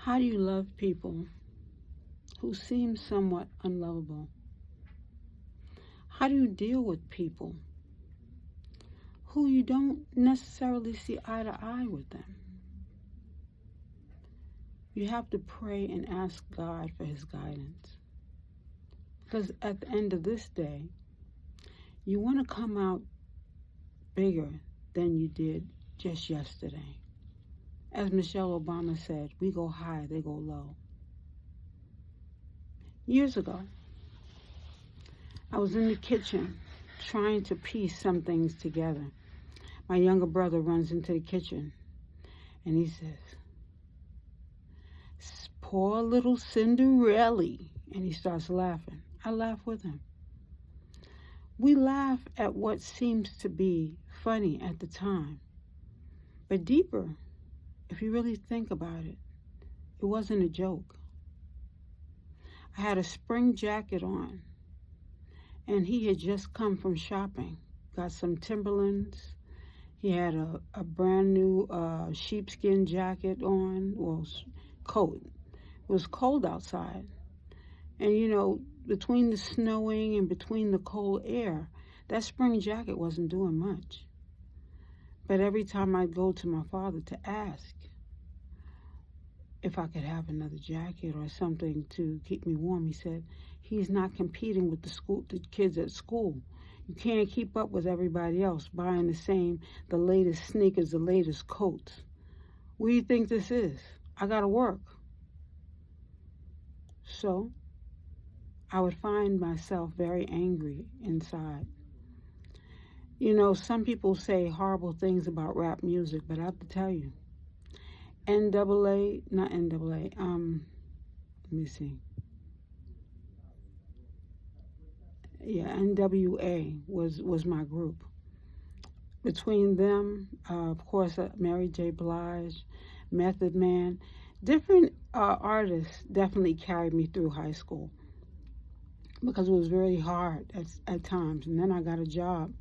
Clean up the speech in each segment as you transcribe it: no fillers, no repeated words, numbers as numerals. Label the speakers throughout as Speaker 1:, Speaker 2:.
Speaker 1: How do you love people who seem somewhat unlovable? How do you deal with people who you don't necessarily see eye to eye with them? You have to pray and ask God for his guidance. Because at the end of this day, you want to come out bigger than you did just yesterday. As Michelle Obama said, we go high, they go low. Years ago, I was in the kitchen trying to piece some things together. My younger brother runs into the kitchen and he says, "Poor little Cinderella," and he starts laughing. I laugh with him. We laugh at what seems to be funny at the time, but deeper, if you really think about it, it wasn't a joke. I had a spring jacket on, and he had just come from shopping, got some Timberlands. He had a brand new sheepskin jacket on, well, coat. It was cold outside. And you know, between the snowing and between the cold air, that spring jacket wasn't doing much. But every time I'd go to my father to ask if I could have another jacket or something to keep me warm, he said, he's not competing with the kids at school. You can't keep up with everybody else buying the latest sneakers, the latest coats. What do you think this is? I gotta work. So I would find myself very angry inside. You know, some people say horrible things about rap music, but I have to tell you, NWA was my group. Between them, of course, Mary J. Blige, Method Man, different artists definitely carried me through high school because it was very hard at times. And then I got a job.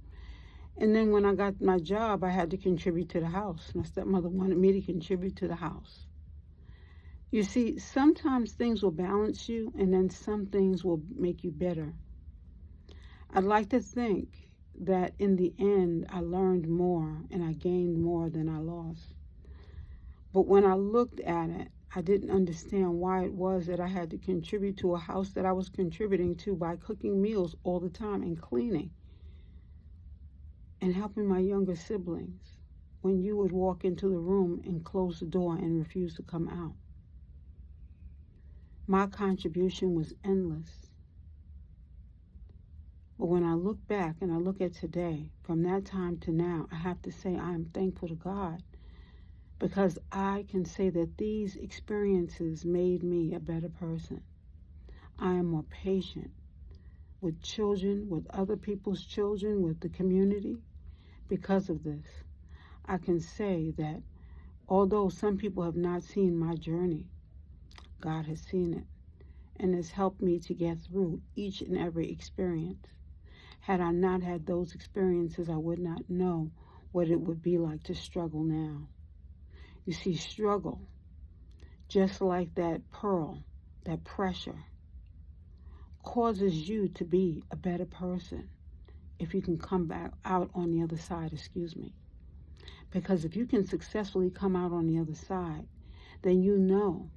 Speaker 1: And then when I got my job, I had to contribute to the house. My stepmother wanted me to contribute to the house. You see, sometimes things will balance you, and then some things will make you better. I'd like to think that in the end, I learned more and I gained more than I lost. But when I looked at it, I didn't understand why it was that I had to contribute to a house that I was contributing to by cooking meals all the time and cleaning and helping my younger siblings when you would walk into the room and close the door and refuse to come out. My contribution was endless. But when I look back and I look at today, from that time to now, I have to say I am thankful to God because I can say that these experiences made me a better person. I am more patient with children, with other people's children, with the community. Because of this, I can say that although some people have not seen my journey, God has seen it and has helped me to get through each and every experience. Had I not had those experiences, I would not know what it would be like to struggle now. You see, struggle, just like that pearl, that pressure, causes you to be a better person if you can come back out on the other side, Because if you can successfully come out on the other side, then you know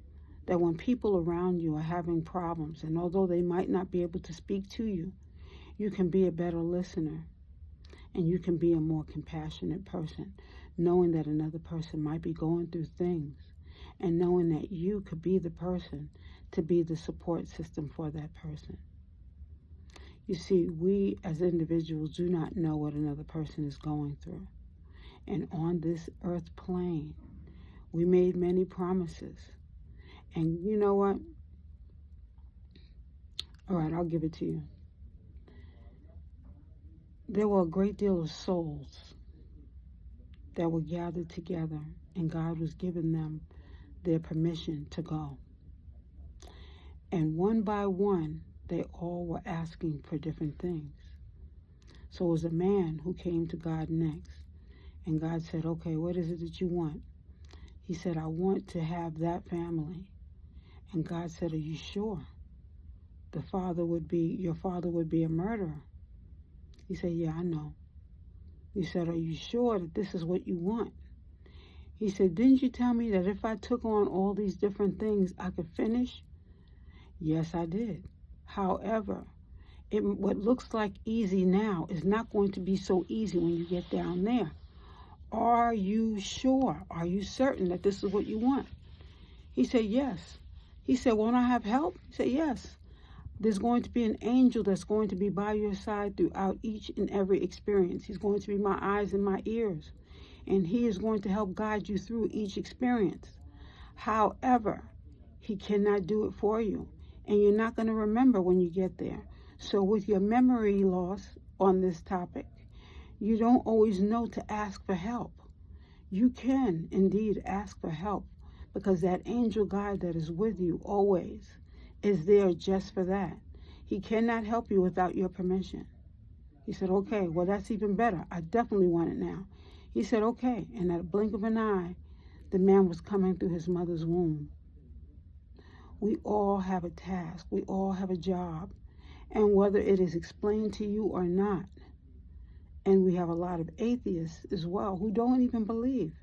Speaker 1: that when people around you are having problems, and although they might not be able to speak to you, you can be a better listener and you can be a more compassionate person, knowing that another person might be going through things and knowing that you could be the person to be the support system for that person. You see, we as individuals do not know what another person is going through. And on this earth plane, we made many promises. And you know what? All right, I'll give it to you. There were a great deal of souls that were gathered together, and God was giving them their permission to go. And one by one, they all were asking for different things. So it was a man who came to God next. And God said, okay, what is it that you want? He said, I want to have that family And God said, are you sure? Your father would be a murderer. He said, yeah, I know. He said, are you sure that this is what you want? He said, didn't you tell me that if I took on all these different things, I could finish? Yes, I did. However, what looks like easy now is not going to be so easy when you get down there. Are you sure? Are you certain that this is what you want? He said, yes. He said, won't I have help? He said, yes. There's going to be an angel that's going to be by your side throughout each and every experience. He's going to be my eyes and my ears. And he is going to help guide you through each experience. However, he cannot do it for you. And you're not going to remember when you get there. So with your memory loss on this topic, you don't always know to ask for help. You can indeed ask for help, because that angel guide that is with you always is there just for that. He cannot help you without your permission. He said, okay, well, that's even better. I definitely want it now. He said, okay. And at a blink of an eye, the man was coming through his mother's womb. We all have a task. We all have a job. And whether it is explained to you or not, and we have a lot of atheists as well who don't even believe.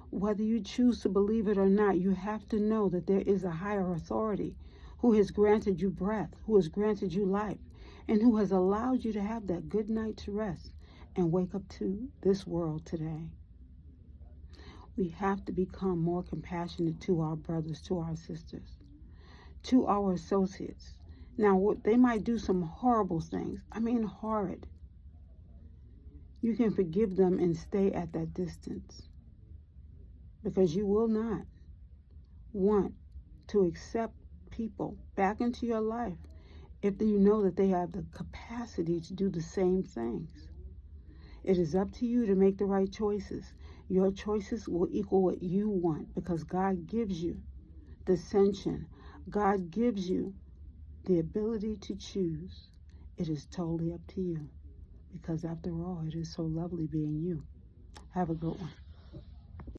Speaker 1: Whether you choose to believe it or not, you have to know that there is a higher authority who has granted you breath, who has granted you life, and who has allowed you to have that good night to rest and wake up to this world today. We have to become more compassionate to our brothers, to our sisters, to our associates. Now, they might do some horrible things. I mean, horrid. You can forgive them and stay at that distance, because you will not want to accept people back into your life if you know that they have the capacity to do the same things. It is up to you to make the right choices. Your choices will equal what you want, because God gives you the ascension. God gives you the ability to choose. It is totally up to you, because after all, it is so lovely being you. Have a good one.